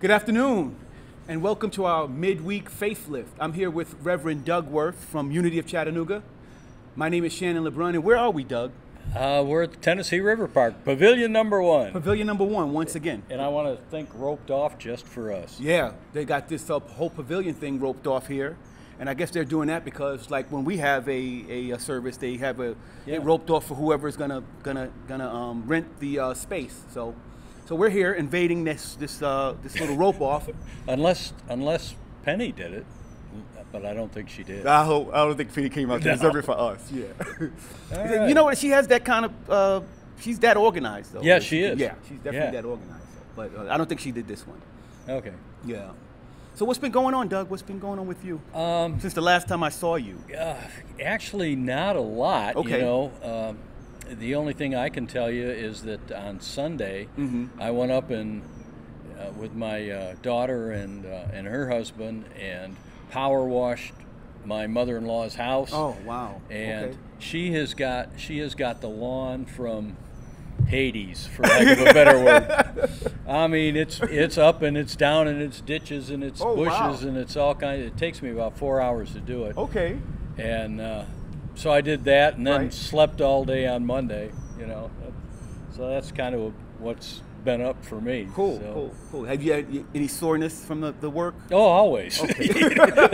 Good afternoon, and welcome to our midweek faith lift. I'm here with Reverend Doug Worth from Unity of Chattanooga. My name is Shannon LeBrun, and where are we, Doug? We're at the Tennessee River Park, Pavilion number 1. Pavilion number 1, once again. And I want to think roped off just for us. Yeah, they got this whole pavilion thing roped off here, and I guess they're doing that because, like, when we have a service, they have it roped off for whoever's gonna rent the space. So we're here invading this little rope off. Unless Penny did it, but I don't think she did. I don't think Penny came out to reserve it for us. Yeah. Right. You know what? She has that kind of. She's that organized, though. Yeah, she is. Yeah, she's definitely that organized. But I don't think she did this one. Okay. Yeah. So what's been going on, Doug? What's been going on with you since the last time I saw you? Actually, not a lot. Okay. You know, the only thing I can tell you is that on Sunday, I went up and with my daughter and her husband and power washed my mother-in-law's house. Oh, wow. And okay. she has got the lawn from Hades, for lack of a better word. I mean, it's up and it's down and it's ditches and it's bushes and it's all kinds. It takes me about 4 hours to do it. Okay. And so I did that and then slept all day on Monday. You know, so that's kind of what's been up for me. Cool. Have you had any soreness from the work? Oh, always. Okay.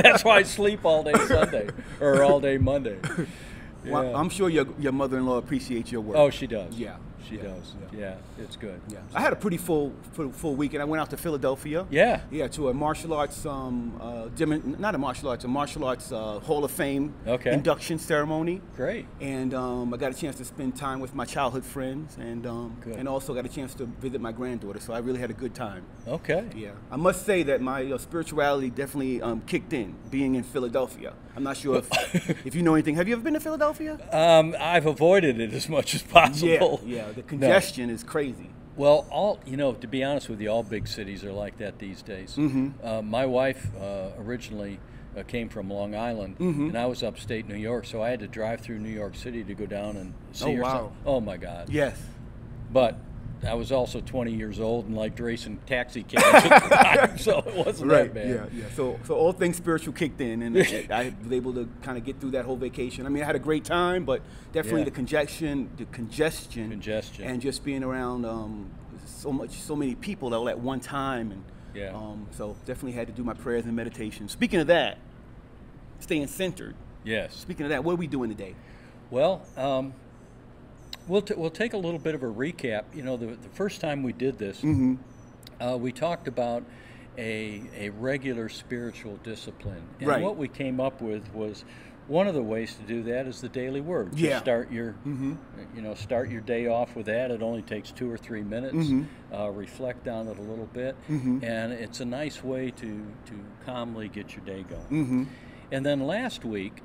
That's why I sleep all day Sunday or all day Monday. Yeah. Well, I'm sure your mother-in-law appreciates your work. Oh, she does. Yeah. She does. Yeah, it's good. Yeah. I had a pretty full weekend. I went out to Philadelphia. Yeah. Yeah, to a martial arts, not a martial arts Hall of Fame induction ceremony. Great. And I got a chance to spend time with my childhood friends, and also got a chance to visit my granddaughter. So I really had a good time. Okay. Yeah. I must say that my spirituality definitely kicked in being in Philadelphia. I'm not sure if you know anything. Have you ever been to Philadelphia? I've avoided it as much as possible. Yeah. The congestion is crazy. Well, to be honest with you, all big cities are like that these days. My wife originally came from Long Island, and I was upstate New York, so I had to drive through New York City to go down and see her. Wow. Oh, my God. Yes. But I was also 20 years old and liked racing taxi cabs at the time, so it wasn't that bad. Yeah. So all things spiritual kicked in, and I was able to kind of get through that whole vacation. I mean, I had a great time, but definitely the congestion, and just being around so many people all at one time, and so definitely had to do my prayers and meditation. Speaking of that, staying centered. Yes. Speaking of that, what are we doing today? Well, we'll take a little bit of a recap. You know, the first time we did this, we talked about a regular spiritual discipline, and what we came up with was one of the ways to do that is the daily word. Just start your start your day off with that. It only takes 2 or 3 minutes. Reflect on it a little bit, and it's a nice way to calmly get your day going. And then last week,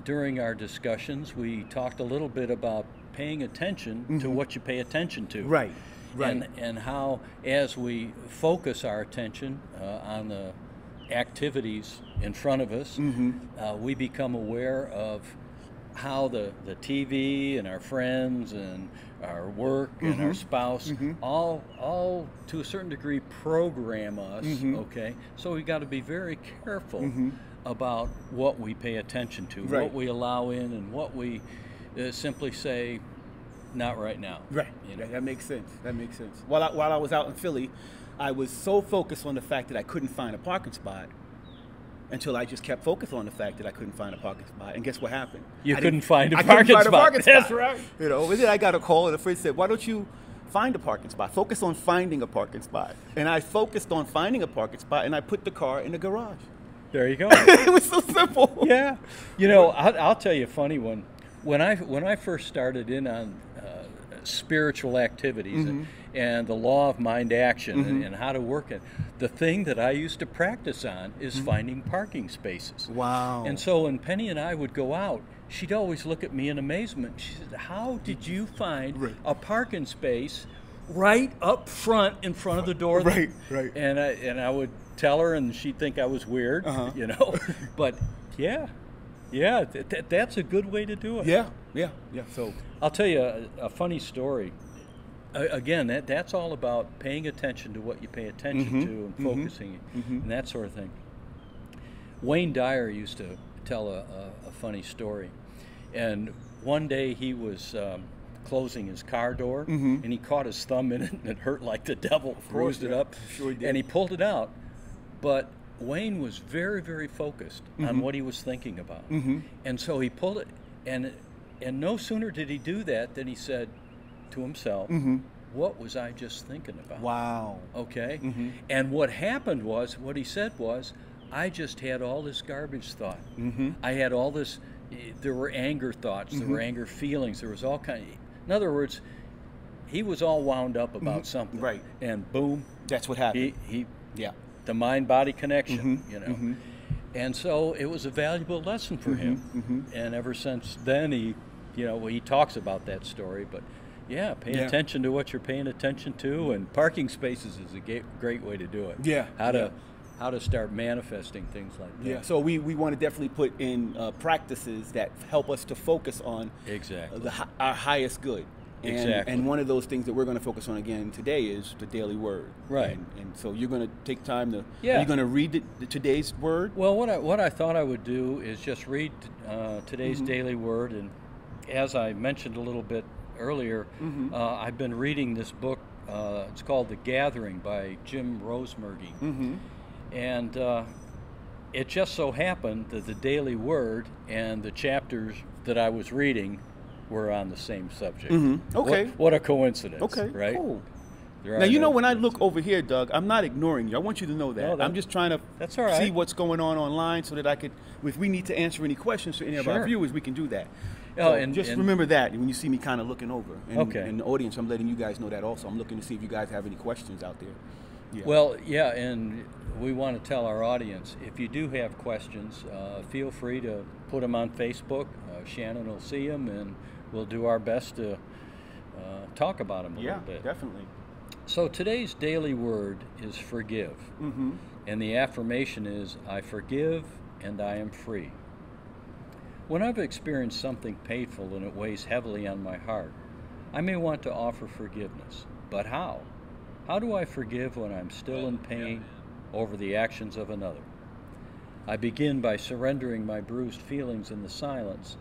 during our discussions, we talked a little bit about paying attention to what you pay attention to. Right. And how, as we focus our attention on the activities in front of us, we become aware of how the TV and our friends and our work and our spouse all to a certain degree program us. Okay, so we got to be very careful about what we pay attention to, what we allow in, and what we simply say, not right now. Right. That makes sense. While I was out in Philly, I was so focused on the fact that I couldn't find a parking spot until I just kept focused on the fact that I couldn't find a parking spot. And guess what happened? I couldn't find a parking spot. That's right. And then I got a call, and a friend said, "Why don't you find a parking spot? Focus on finding a parking spot." And I focused on finding a parking spot, and I put the car in the garage. There you go. It was so simple. Yeah. You know, I'll tell you a funny one. When I first started in on spiritual activities and the law of mind action and how to work it, the thing that I used to practice on is finding parking spaces. Wow. And so when Penny and I would go out, she'd always look at me in amazement. She said, "How did you find a parking space right up front in front of the door?" Right. And I would tell her, and she'd think I was weird, you know. But that's a good way to do it. Yeah. So I'll tell you a funny story. again, that's all about paying attention to what you pay attention to and focusing and that sort of thing. Wayne Dyer used to tell a funny story, and one day he was closing his car door, and he caught his thumb in it, and it hurt like the devil. Bruised it up, sure did. And he pulled it out, but Wayne was very, very focused on what he was thinking about, and so he pulled it, and no sooner did he do that than he said to himself, what was I just thinking about? Wow. Okay? And what happened was, what he said was, I just had all this garbage thought. I had all this, there were anger thoughts, there were anger feelings, there was all kind of, in other words, he was all wound up about something. Right. And boom. That's what happened. Yeah. The mind-body connection, you know. And so it was a valuable lesson for him. And ever since then, he, you know, he talks about that story, but yeah, pay attention to what you're paying attention to, and parking spaces is a great way to do it. Yeah. How to start manifesting things like that. Yeah, so we want to definitely put in practices that help us to focus on our highest good. And one of those things that we're going to focus on again today is the daily word. Right. And so you're going to take time to, are you going to read today's word? Well, what I thought I would do is just read today's daily word. And as I mentioned a little bit earlier, I've been reading this book. It's called The Gathering by Jim Rosemergy. And it just so happened that the daily word and the chapters that I was reading were on the same subject. Okay. What a coincidence. Okay, right? cool. Now, you know, when I look over here, Doug, I'm not ignoring you. I want you to know that. I'm just trying to see what's going on online so that I could, if we need to answer any questions for any of our viewers, we can do that. So and remember that when you see me kind of looking over. And, and the audience, I'm letting you guys know that also. I'm looking to see if you guys have any questions out there. Yeah. Well, yeah, and we want to tell our audience, if you do have questions, feel free to put them on Facebook. Shannon will see them, and we'll do our best to talk about them a little bit. Yeah, definitely. So today's daily word is forgive. And the affirmation is, I forgive and I am free. When I've experienced something painful and it weighs heavily on my heart, I may want to offer forgiveness. But how? How do I forgive when I'm still in pain over the actions of another? I begin by surrendering my bruised feelings in the silence.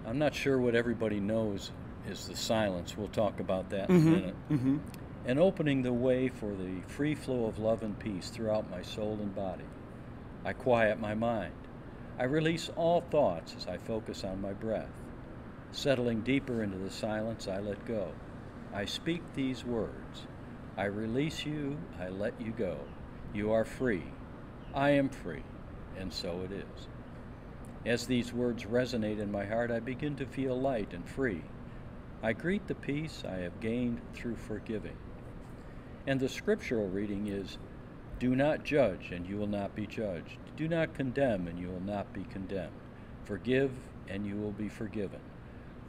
I'm not sure what everybody knows is the silence. We'll talk about that in a minute. And opening the way for the free flow of love and peace throughout my soul and body. I quiet my mind. I release all thoughts as I focus on my breath. Settling deeper into the silence, I let go. I speak these words. I release you, I let you go. You are free. I am free. And so it is. As these words resonate in my heart, I begin to feel light and free. I greet the peace I have gained through forgiving. And the scriptural reading is, do not judge, and you will not be judged. Do not condemn, and you will not be condemned. Forgive, and you will be forgiven.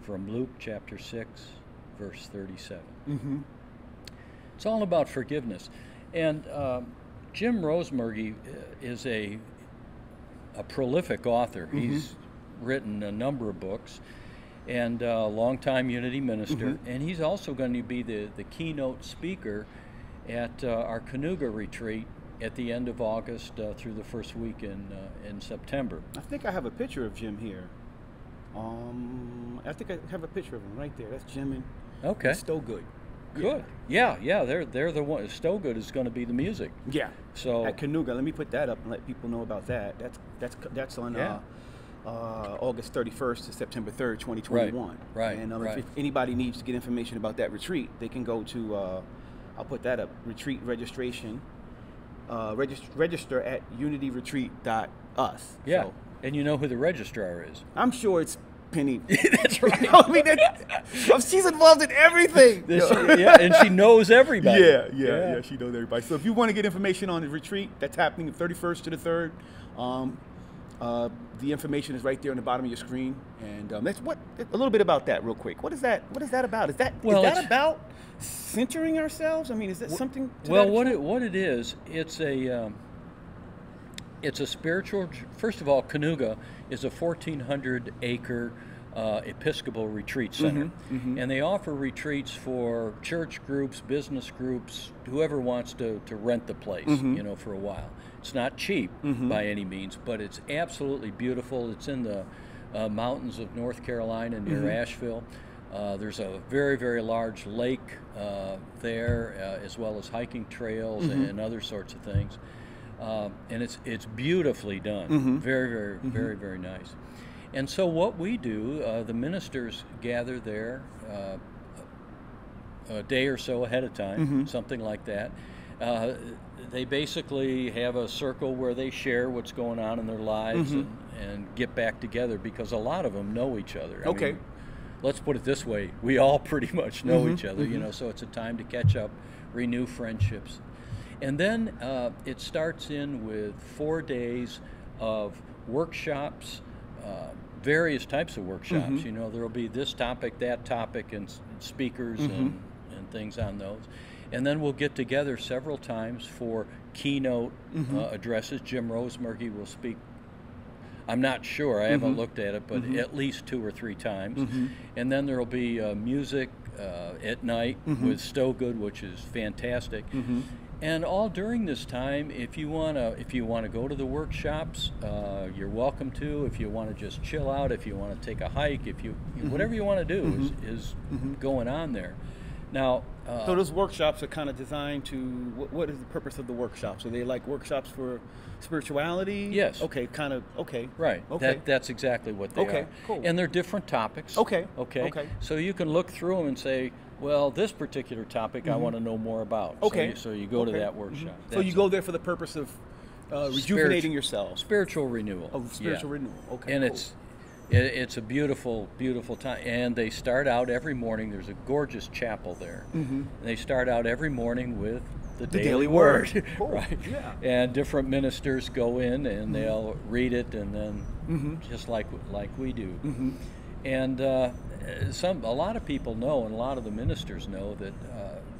From Luke chapter 6, verse 37. It's all about forgiveness. And Jim Rosemergy is a prolific author. He's written a number of books, and a longtime Unity minister. And he's also going to be the keynote speaker at our Kanuga retreat at the end of August through the first week in September. I think I have a picture of Jim here. I think I have a picture of him right there. That's Jim and Stogood. Good. Yeah, they're the one. Stogood is going to be the music. Yeah. So at Kanuga, let me put that up and let people know about that. That's on August 31st to September 3rd, 2021. Right. And if anybody needs to get information about that retreat, they can go to I'll put that up. Retreat registration. Register at unityretreat.us. Yeah. So, and you know who the registrar is? I'm sure it's Penny. That's right. I mean, she's involved in everything. And she knows everybody. Yeah, she knows everybody. So if you want to get information on the retreat that's happening the 31st to the 3rd, the information is right there on the bottom of your screen. And that's a little bit about that real quick. What is that about? Is that about centering ourselves? I mean, is that something? What it is, it's a spiritual. First of all, Kanuga is a 1,400 acre Episcopal Retreat Center. And they offer retreats for church groups, business groups, whoever wants to rent the place, you know, for a while. It's not cheap by any means, but it's absolutely beautiful. It's in the mountains of North Carolina near Asheville. There's a very, very large lake there, as well as hiking trails and other sorts of things. And it's beautifully done. Very, very, very, very nice. And so what we do, the ministers gather there a day or so ahead of time, something like that. They basically have a circle where they share what's going on in their lives and get back together, because a lot of them know each other. I mean, let's put it this way, we all pretty much know each other, you know, so it's a time to catch up, renew friendships. And then it starts in with 4 days of workshops, various types of workshops. You know, there will be this topic, that topic, and speakers and things on those. And then we'll get together several times for keynote addresses. Jim Rosemergy will speak. I'm not sure, I haven't looked at it, but at least 2 or 3 times. And then there will be music at night with Stogood, which is fantastic. And all during this time, if you wanna go to the workshops, you're welcome to. If you want to just chill out, if you want to take a hike, whatever you want to do is going on there. Now, so those workshops are kind of designed to. What is the purpose of the workshops? Are they like workshops for spirituality? Yes. Okay. Kind of. Okay. Right. Okay. That's exactly what they are. Okay. Cool. And they're different topics. Okay. Okay. Okay. So you can look through them and say, well, this particular topic I want to know more about. Okay. So you go to that workshop. So you go there for the purpose of rejuvenating yourself. Spiritual renewal. Oh, spiritual renewal. Okay. And cool. it's a beautiful, beautiful time. And they start out every morning. There's a gorgeous chapel there. And they start out every morning with the Daily Word. Cool. Right. Yeah. And different ministers go in and they'll read it, and then just like we do. And a lot of people know, and a lot of the ministers know, that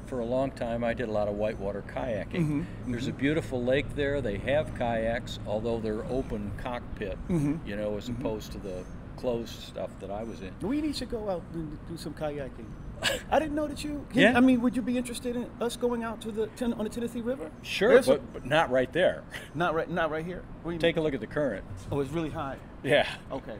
for a long time I did a lot of whitewater kayaking. There's a beautiful lake there. They have kayaks, although they're open cockpit, you know, as opposed to the closed stuff that I was in. We need to go out and do some kayaking. I didn't know that you. Yeah. I mean, would you be interested in us going out to on the Tennessee River? Sure, but not right there. Not right here. What do you Take mean? a look at the current. Oh, it's really high. Yeah. Okay.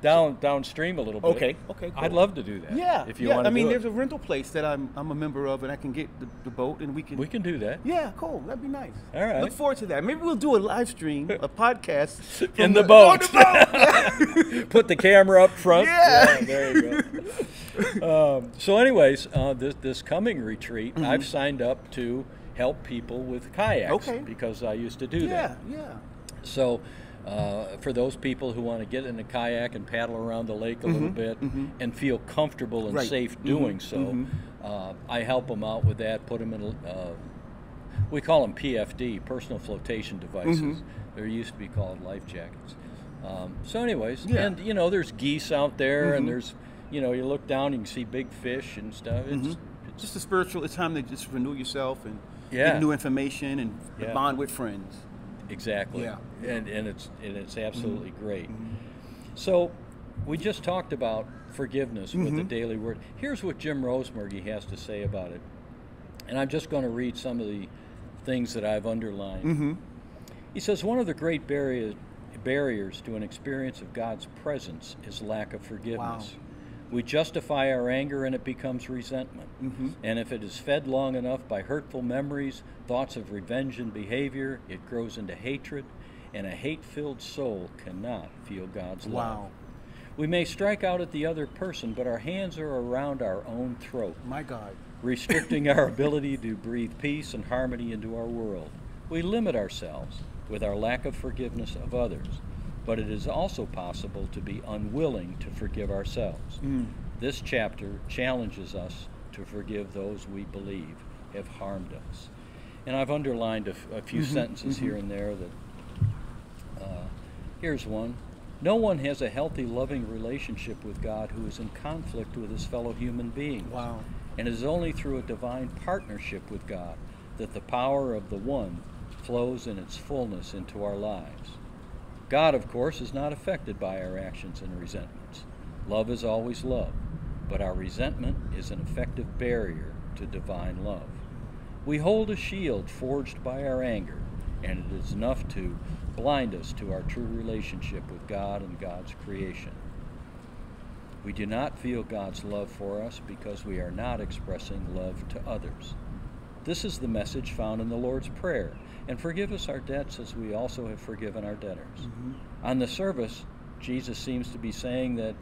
Downstream a little bit. Okay. Cool. I'd love to do that. Yeah. If you want to. I mean, there's a rental place that I'm a member of, and I can get the boat, and we can do that. Yeah. Cool. That'd be nice. All right. Look forward to that. Maybe we'll do a live stream, a podcast in the boat. On the boat. Put the camera up front. Yeah. There you go. So, anyways, this coming retreat, I've signed up to help people with kayaks because I used to do that. Yeah. So. For those people who want to get in a kayak and paddle around the lake a little bit and feel comfortable and safe doing so, I help them out with that, put them in, we call them PFD, personal flotation devices. They used to be called life jackets. So anyways, and you know, there's geese out there and there's, you know, you look down, you can see big fish and stuff. It's just a spiritual, it's time to just renew yourself and Yeah. get new information and bond with friends. Exactly. Yeah. And it's absolutely great. So we just talked about forgiveness with the Daily Word. Here's what Jim Rosemergy has to say about it. And I'm just going to read some of the things that I've underlined. He says, one of the great barriers to an experience of God's presence is lack of forgiveness. Wow. We justify our anger and it becomes resentment. And if it is fed long enough by hurtful memories, thoughts of revenge and behavior, it grows into hatred, and a hate-filled soul cannot feel God's love. Wow. We may strike out at the other person, but our hands are around our own throat, My God. restricting our ability to breathe peace and harmony into our world. We limit ourselves with our lack of forgiveness of others, but it is also possible to be unwilling to forgive ourselves. This chapter challenges us to forgive those we believe have harmed us. And I've underlined a few sentences here and there that, here's one. No one has a healthy, loving relationship with God who is in conflict with his fellow human beings. Wow. And it is only through a divine partnership with God that the power of the one flows in its fullness into our lives. God, of course, is not affected by our actions and resentments. Love is always love, but our resentment is an effective barrier to divine love. We hold a shield forged by our anger, and it is enough to blind us to our true relationship with God and God's creation. We do not feel God's love for us because we are not expressing love to others. This is the message found in the Lord's Prayer, and forgive us our debts as we also have forgiven our debtors. On the surface, Jesus seems to be saying that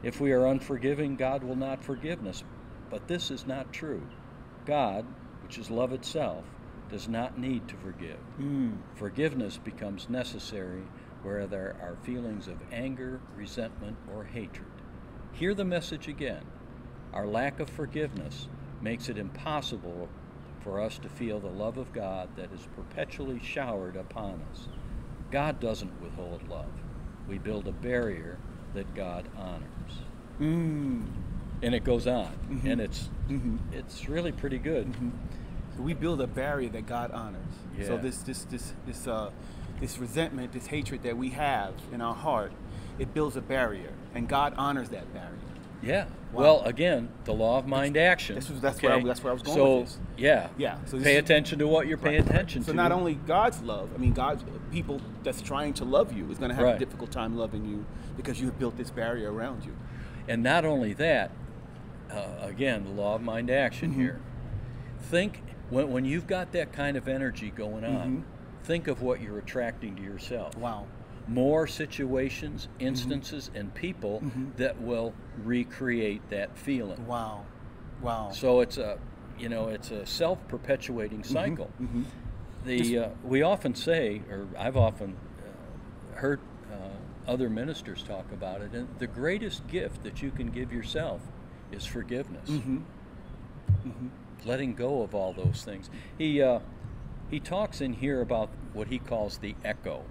if we are unforgiving, God will not forgive us, but this is not true. God, which is love itself, does not need to forgive. Forgiveness becomes necessary where there are feelings of anger, resentment, or hatred. Hear the message again. Our lack of forgiveness makes it impossible for us to feel the love of God that is perpetually showered upon us. God doesn't withhold love. We build a barrier that God honors. And it goes on, and it's really pretty good. So we build a barrier that God honors. Yeah. So this resentment, this hatred that we have in our heart, it builds a barrier, and God honors that barrier. Yeah. Wow. Well, again, the law of mind action. That's where I was going with this. Yeah. So pay attention to what you're paying attention to. So not only God's love, God's people that's trying to love you is going to have a difficult time loving you because you have built this barrier around you. And not only that, again, the law of mind action here. Think, when you've got that kind of energy going on, think of what you're attracting to yourself. Wow. More situations, instances, and people that will recreate that feeling. Wow. So it's a self-perpetuating cycle. We often say, or I've often heard other ministers talk about it, and the greatest gift that you can give yourself is forgiveness. Letting go of all those things. He talks in here about what he calls the echo.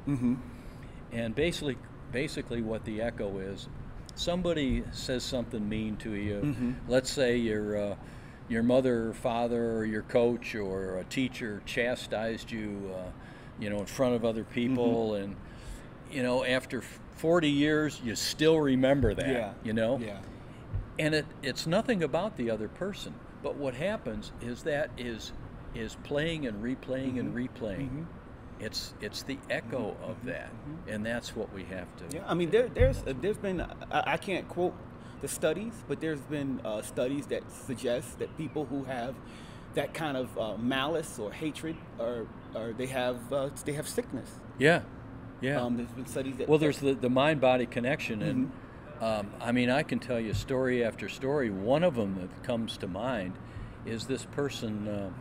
And basically what the echo is, somebody says something mean to you. Let's say your mother or father or your coach or a teacher chastised you, in front of other people, and after 40 years you still remember that. And it's nothing about the other person, but what happens is that is playing and replaying and replaying. It's the echo of that, and that's what we have to. Yeah, there's been, I can't quote the studies, but there's been studies that suggest that people who have that kind of malice or hatred, or they have sickness. Yeah. There's been studies that. Well, there's the mind-body connection, and I can tell you story after story. One of them that comes to mind is this person.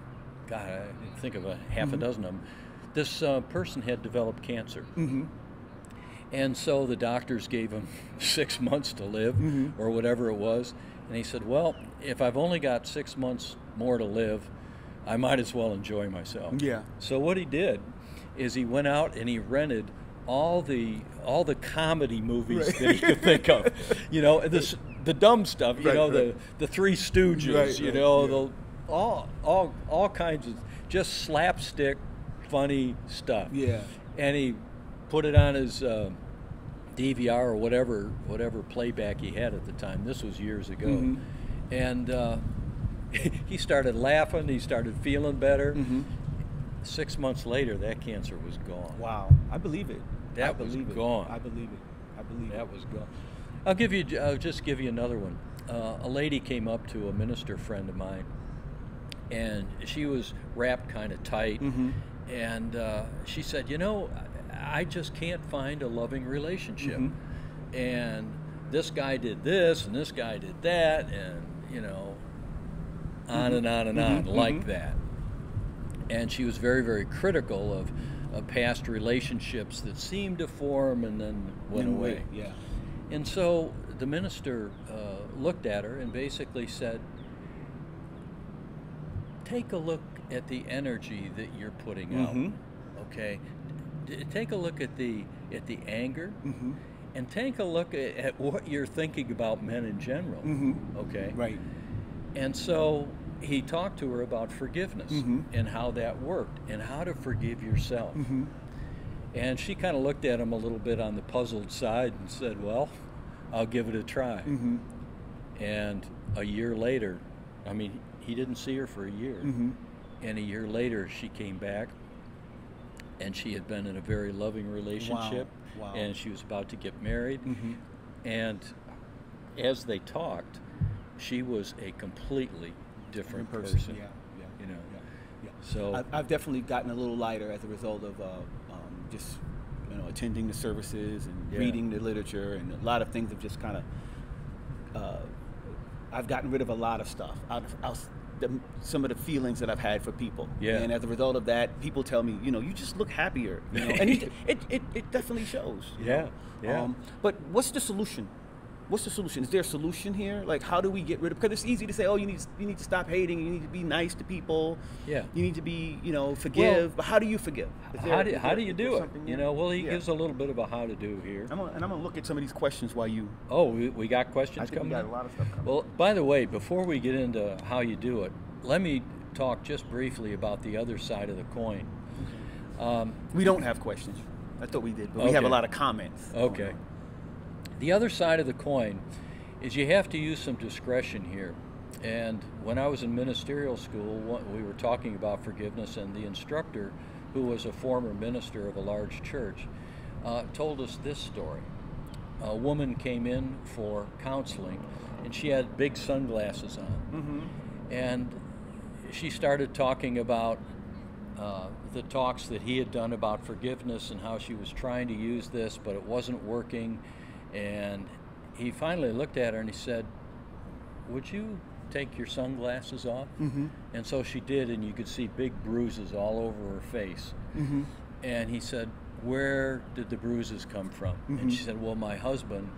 God, I think of a half a dozen of them. This person had developed cancer. And so the doctors gave him 6 months to live, or whatever it was. And he said, well, if I've only got 6 months more to live, I might as well enjoy myself. Yeah. So what he did is he went out and he rented all the comedy movies that he could think of. The dumb stuff, the Three Stooges, all kinds of just slapstick, funny stuff. Yeah. And he put it on his DVR or whatever playback he had at the time. This was years ago. And he started laughing. He started feeling better. 6 months later, that cancer was gone. Wow. I believe it. That was gone. I believe it. That was gone. I'll just give you another one. A lady came up to a minister friend of mine, and she was wrapped kind of tight. And she said, I just can't find a loving relationship. And this guy did this, and this guy did that, and, on and on and on, like that. And she was very, very critical of past relationships that seemed to form and then went away. Yeah. And so the minister looked at her and basically said, take a look at the energy that you're putting out. Okay, take a look at the anger, and take a look at what you're thinking about men in general. Okay, right. And so he talked to her about forgiveness and how that worked and how to forgive yourself. Mm-hmm. And she kind of looked at him a little bit on the puzzled side and said, well, I'll give it a try. Mm-hmm. And a year later, I mean, he didn't see her for a year. Mm-hmm. And a year later, she came back, and she had been in a very loving relationship. Wow. And she was about to get married. Mm-hmm. And as they talked, she was a completely different person. Yeah. You know. Yeah. So I've definitely gotten a little lighter as a result of just attending the services and reading the literature, and a lot of things have just kind of I've gotten rid of a lot of stuff out of some of the feelings that I've had for people. Yeah. And as a result of that, people tell me, you just look happier. And it definitely shows. Yeah. But what's the solution? What's the solution? Is there a solution here? Like, how do we get rid of? Because it's easy to say, oh, you need to stop hating. You need to be nice to people. Yeah. You need to be, forgive. Well, but how do you forgive? How do you do it? Well, he gives a little bit of a how to do here. I'm gonna look at some of these questions while you. Oh, we got questions coming. We got a lot of stuff coming. Well, by the way, before we get into how you do it, let me talk just briefly about the other side of the coin. We don't have questions. I thought we did, but we have a lot of comments. Okay. The other side of the coin is you have to use some discretion here. And when I was in ministerial school, we were talking about forgiveness, and the instructor, who was a former minister of a large church, told us this story. A woman came in for counseling, and she had big sunglasses on. Mm-hmm. And she started talking about the talks that he had done about forgiveness and how she was trying to use this, but it wasn't working. And he finally looked at her and he said, "Would you take your sunglasses off?" Mm-hmm. And so she did, and you could see big bruises all over her face. Mm-hmm. And he said, "Where did the bruises come from?" Mm-hmm. And she said, "Well, my husband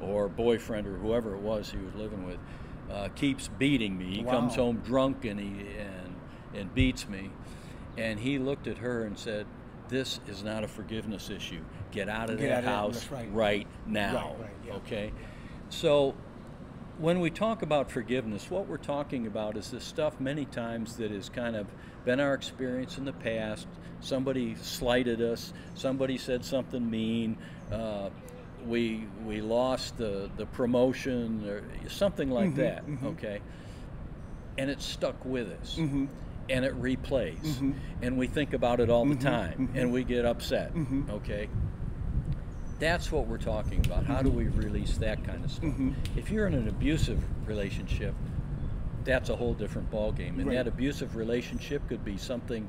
or boyfriend or whoever it was he was living with keeps beating me. He comes home drunk and beats me." And he looked at her and said, "This is not a forgiveness issue. Get out of that house right now." Right, yeah. Okay? So when we talk about forgiveness, what we're talking about is this stuff many times that has kind of been our experience in the past. Somebody slighted us. Somebody said something mean. We lost the promotion or something like that. Mm-hmm. Okay? And it stuck with us. Mm-hmm. And it replays, mm-hmm. and we think about it all the time, mm-hmm. and we get upset. Mm-hmm. Okay, that's what we're talking about. How do we release that kind of stuff? Mm-hmm. If you're in an abusive relationship, that's a whole different ballgame, and that abusive relationship could be something,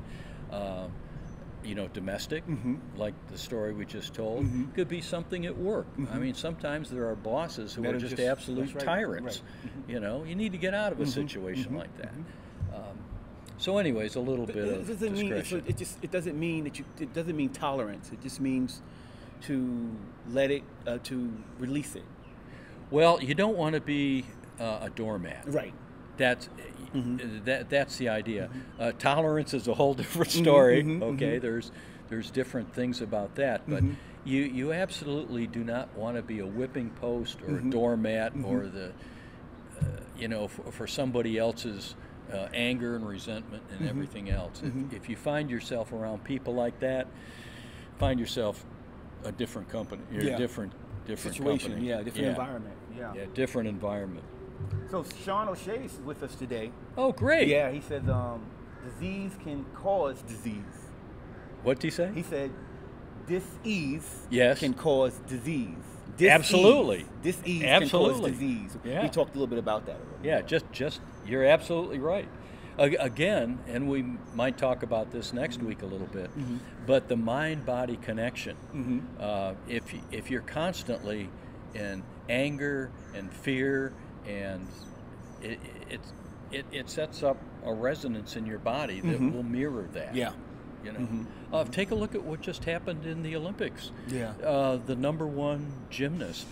domestic, mm-hmm. like the story we just told. Mm-hmm. Could be something at work. Mm-hmm. I mean, sometimes there are bosses who that are just absolute tyrants. Right. Mm-hmm. You need to get out of a mm-hmm. situation mm-hmm. like that. So, anyways, a little bit of discretion. It doesn't mean that it doesn't mean tolerance. It just means to let it, to release it. Well, you don't want to be a doormat. Right. That's mm-hmm. that's the idea. Mm-hmm. Tolerance is a whole different story. Mm-hmm. Okay, mm-hmm. there's different things about that, but mm-hmm. you absolutely do not want to be a whipping post or mm-hmm. a doormat mm-hmm. or the for somebody else's anger and resentment and mm-hmm. everything else. Mm-hmm. If you find yourself around people like that, find yourself a different company. Different situation. Company. Different environment. Yeah, different environment. So Sean O'Shea is with us today. Oh, great. Yeah, he said disease can cause disease. What did he say? He said dis-ease can cause disease. Absolutely. Dis-ease can cause disease. Yeah. We talked a little bit about that. Yeah, just you're absolutely right. Again, and we might talk about this next week a little bit, mm-hmm. but the mind-body connection. Mm-hmm. If you're constantly in anger and fear, and it sets up a resonance in your body that mm-hmm. will mirror that. Yeah. Mm-hmm. Take a look at what just happened in the Olympics. Yeah. The #1 gymnast.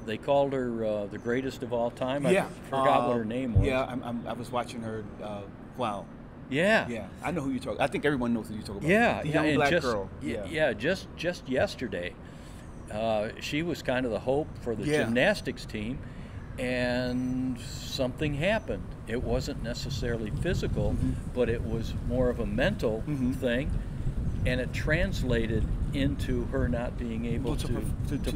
They called her the greatest of all time. Yeah. I forgot what her name was. Yeah, I was watching her. Wow. Yeah. Yeah. I know who you're talking. I think everyone knows who you're talking about. Yeah. The young black girl. Yeah. Just yesterday, she was kind of the hope for the gymnastics team, and something happened. It wasn't necessarily physical, mm-hmm. but it was more of a mental mm-hmm. thing, and it translated into her not being able to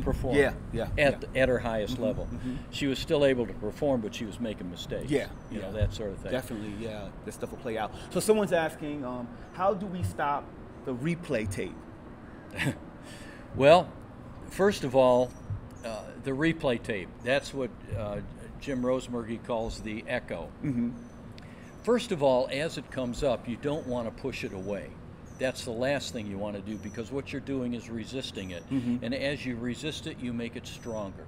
perform at her highest level. She was still able to perform, but she was making mistakes. You know, that sort of thing. Definitely, this stuff will play out. So someone's asking, how do we stop the replay tape? Well, first of all, the replay tape, that's what Jim Rosemergy calls the echo. First of all, as it comes up, you don't want to push it away. That's the last thing you want to do, because what you're doing is resisting it. And as you resist it, you make it stronger.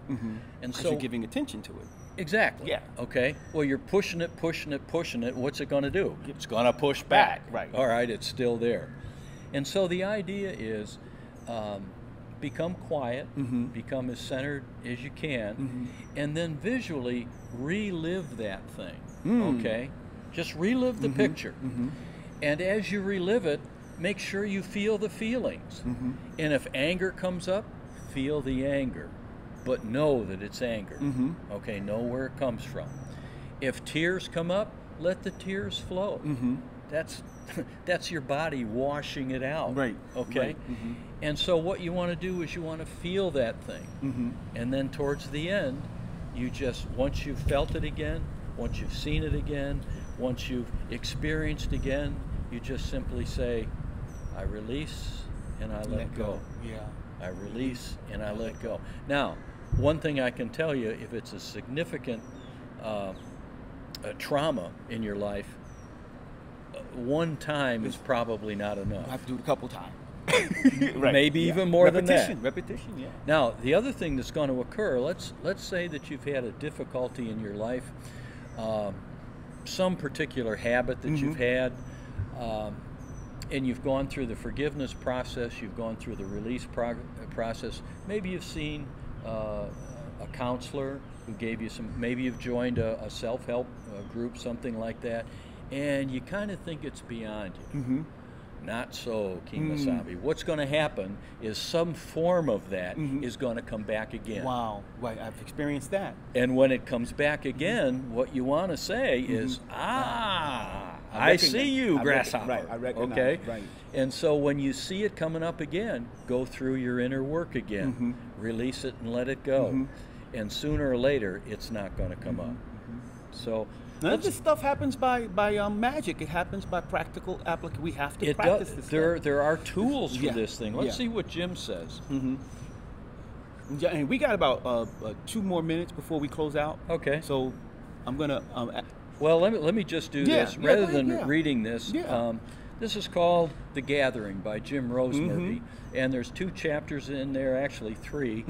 And so you're giving attention to it. Exactly. Okay. Well, you're pushing it, pushing it, pushing it. What's it going to do? It's going to push back. Right. All right, it's still there. And so the idea is become quiet, become as centered as you can, and then visually relive that thing. Okay? Just relive the picture. And as you relive it, make sure you feel the feelings. And if anger comes up, feel the anger, but know that it's anger. Okay, know where it comes from. If tears come up, let the tears flow. That's your body washing it out. Right. Okay. And so what you want to do is you want to feel that thing. And then towards the end, you just, once you've felt it again, once you've seen it again, once you've experienced again, you just simply say, I release and I let go. I release and I let go. Now, one thing I can tell you, if it's a significant trauma in your life, one time is probably not enough. You have to do it a couple times. Maybe even more than that. Repetition, yeah. Now, the other thing that's going to occur, let's say that you've had a difficulty in your life, some particular habit that you've had, and you've gone through the forgiveness process, you've gone through the release process. Maybe you've seen a counselor who gave you some, maybe you've joined a self-help group, something like that, and you kind of think it's beyond you. Not so, King Masabi. What's going to happen is some form of that is going to come back again. Wow, right, I've experienced that. And when it comes back again, what you want to say is, I see you, grasshopper. Right, I recognize. Okay? Right. And so when you see it coming up again, go through your inner work again. Release it and let it go. And sooner or later, it's not going to come up. So none of this stuff happens by magic. It happens by practical application. We have to practice this stuff. There are tools for this thing. Let's see what Jim says. And we got about 2 more minutes before we close out. Okay. So I'm going to... well, let me just do this. Rather than reading this, this is called The Gathering by Jim Rosemergy. And there's 2 chapters in there, actually 3,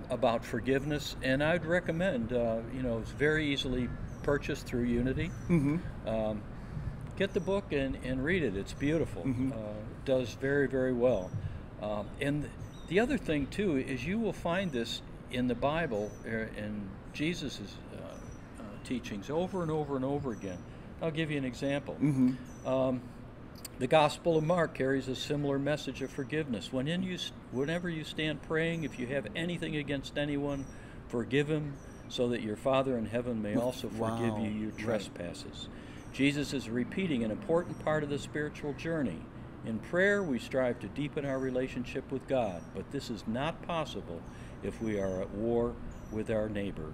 about forgiveness. And I'd recommend, it's very easily purchased through Unity. Get the book and read it. It's beautiful. It does very, very well. And the other thing, too, is you will find this in the Bible, in Jesus' teachings over and over and over again. I'll give you an example. The Gospel of Mark carries a similar message of forgiveness. Whenever you stand praying, if you have anything against anyone, forgive him, so that your Father in heaven may also forgive you your trespasses. Jesus is repeating an important part of the spiritual journey. In prayer, we strive to deepen our relationship with God, but this is not possible if we are at war with our neighbor.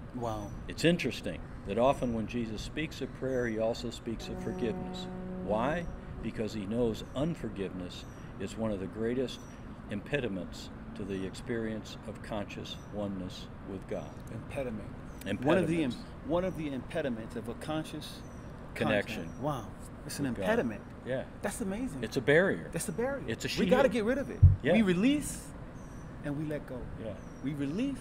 It's interesting that often when Jesus speaks of prayer, he also speaks of forgiveness. Why? Because he knows unforgiveness is one of the greatest impediments to the experience of conscious oneness with God. One of the impediments of a conscious connection. Wow, it's an impediment. Yeah, that's amazing. It's a barrier. That's a barrier. It's a shield. We got to get rid of it. We release and we let go. We release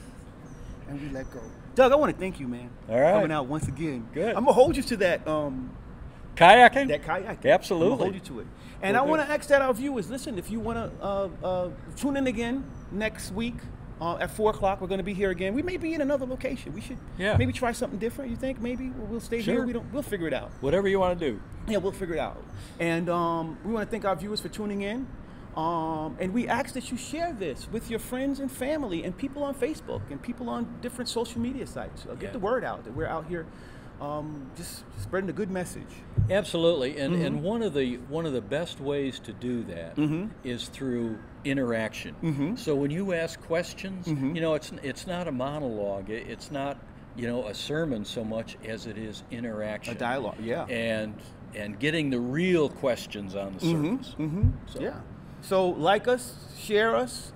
and we let go. Doug, I want to thank you, man. All right, coming out once again. Good. I'm gonna hold you to that. Kayaking? That kayaking. Absolutely. I'm gonna hold you to it. And I want to ask that our viewers, listen, if you want to tune in again next week at 4 o'clock, we're going to be here again. We may be in another location. We should maybe try something different, you think? Maybe we'll stay here. We'll figure it out. Whatever you want to do. Yeah, we'll figure it out. And we want to thank our viewers for tuning in. And we ask that you share this with your friends and family and people on Facebook and people on different social media sites. Get the word out that we're out here just spreading a good message. Absolutely, and one of the best ways to do that is through interaction. So when you ask questions, you know, it's not a monologue. It's not, you know, a sermon so much as it is interaction, a dialogue. Yeah, and getting the real questions on the surface. So. Yeah. So like us, share us,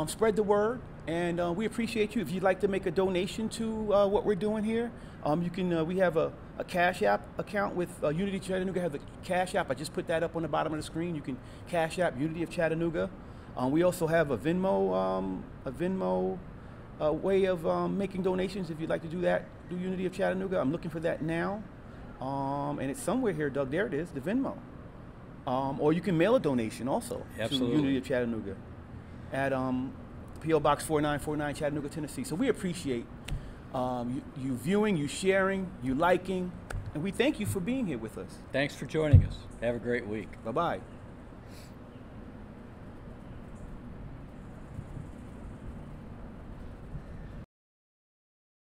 spread the word, and we appreciate you. If you'd like to make a donation to what we're doing here, you can. We have a Cash App account with Unity Chattanooga. Have the Cash App. I just put that up on the bottom of the screen. You can Cash App Unity of Chattanooga. We also have a Venmo way of making donations. If you'd like to do that, do Unity of Chattanooga. I'm looking for that now, and it's somewhere here, Doug. There it is, the Venmo. Or you can mail a donation also to Unity of Chattanooga at P.O. Box 4949, Chattanooga, Tennessee. So we appreciate you viewing, you sharing, you liking, and we thank you for being here with us. Thanks for joining us. Have a great week. Bye-bye.